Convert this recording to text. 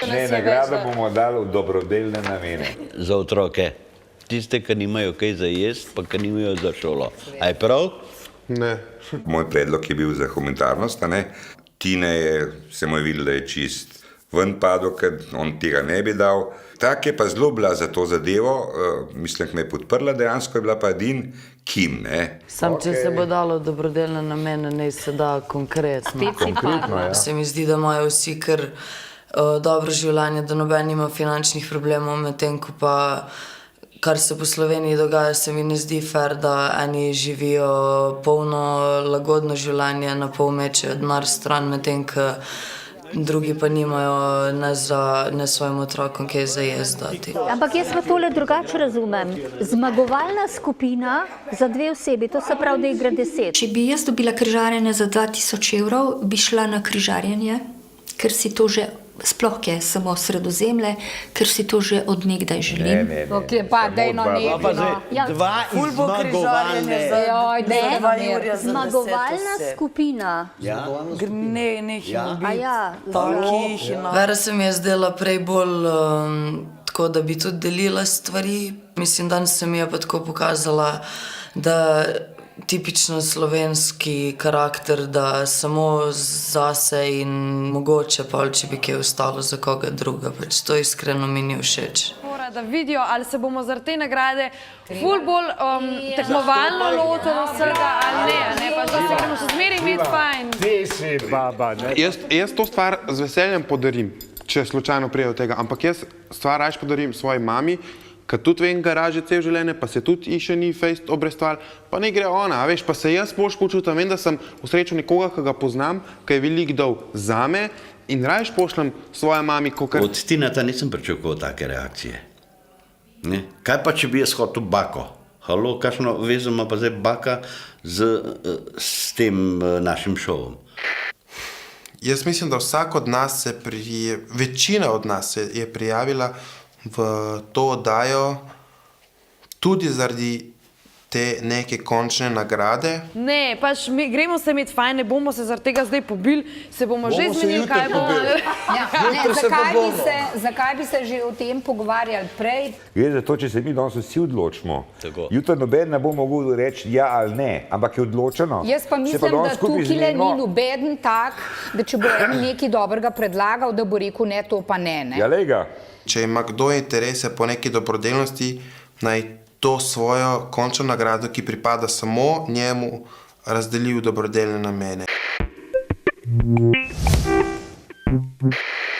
Ne, nagrado bomo dali v dobrodelne namene. Za otroke. Tiste, ki nimajo kaj za jesti, pa ki nimajo za šolo. A je prav? Ne. Moj predlog je bil za humanitarnost, a ne. Tine se mu je videl, da je čist ven padel, ker on tega ne bi dal. Tak je pa zelo bila za to zadevo, mislim, da me je podprla, dejansko je bila pa edin Kim, ne. Sam, če se bo dalo dobrodelne namene, ne se da konkretno. Se mi zdi, da imajo vsi kar dobro življenje, da noben nima finančnih problemov, medtem ko pa kar se po Sloveniji dogaja, se mi ne zdi fair, da eni živijo polno, lagodno življenje, na pol mečejo denar stran, medtem ko drugi pa nimajo ne svojim otrokom kaj za jesti dati. Ampak jaz pa tole drugače razumem. Zmagovalna skupina za 2 osebi, to se pravi, da jih gre 10. Če bi jaz dobila križarjenje za 2000 evrov, bi šla na križarjenje, ker si to že, sploh je samo Sredozemlje, ker si to že od nekdaj želim. Ok, pa dejno nekaj. Dva izmagovalne. Zmagovalna skupina. Vera se mi je zdela prej bolj tako, da bi tudi delila stvari. Mislim, danes se mi je pa tako pokazala, da tipično slovenski karakter, da samo zase in mogoče pa, če bi kaj ostalo za koga druga. Pač to iskreno mi ni všeč. Da vidijo, ali se bomo zaradi te nagrade ful bolj tekmovalno lotili vsega, ali ne, pa da se gremo še zmeraj imeti fajn. Ti si baba, ne? Jaz to stvar z veseljem podarim, če slučajno prije od tega, ampak jaz stvar raje podarim svoji mami, ker tudi vem garaže cel življenje, pa se tudi še ni fejst obrestoval, pa ne gre ona, veš, pa se jaz boš počutam, vem, da sem v srečo nekoga, ki ga poznam, ki je velik dal zame in raje pošljem svoje mami, kakor... Od Tineta nisem pričakoval take reakcije. Ne? Kaj pa, če bi jaz hotel bako? Halo, kakšno vezo ima pa zdaj baka s tem našim šovom? Jaz mislim, da vsak od nas večina od nas se je prijavila v to oddajo tudi zaradi te neke končne nagrade. Ne, pač gremo se imeti fajn, ne bomo se zaradi tega zdaj pobili, se bomo že zmenili, kaj bomo. Zakaj bi se že o tem pogovarjali prej? Je zato, če se mi danes vsi odločimo. Jutri noben ne bo mogel reči ja ali ne, ampak je odločeno. Jaz pa mislim, da tukaj ni nobeden tak, da če bo nekaj dobrega predlagal, da bo rekel ne, to pa ne. Ja, lega. Če ima kdo interese po neki dobrodelnosti, naj to svojo končno nagrado, ki pripada samo njemu, razdeli v dobrodelne namene.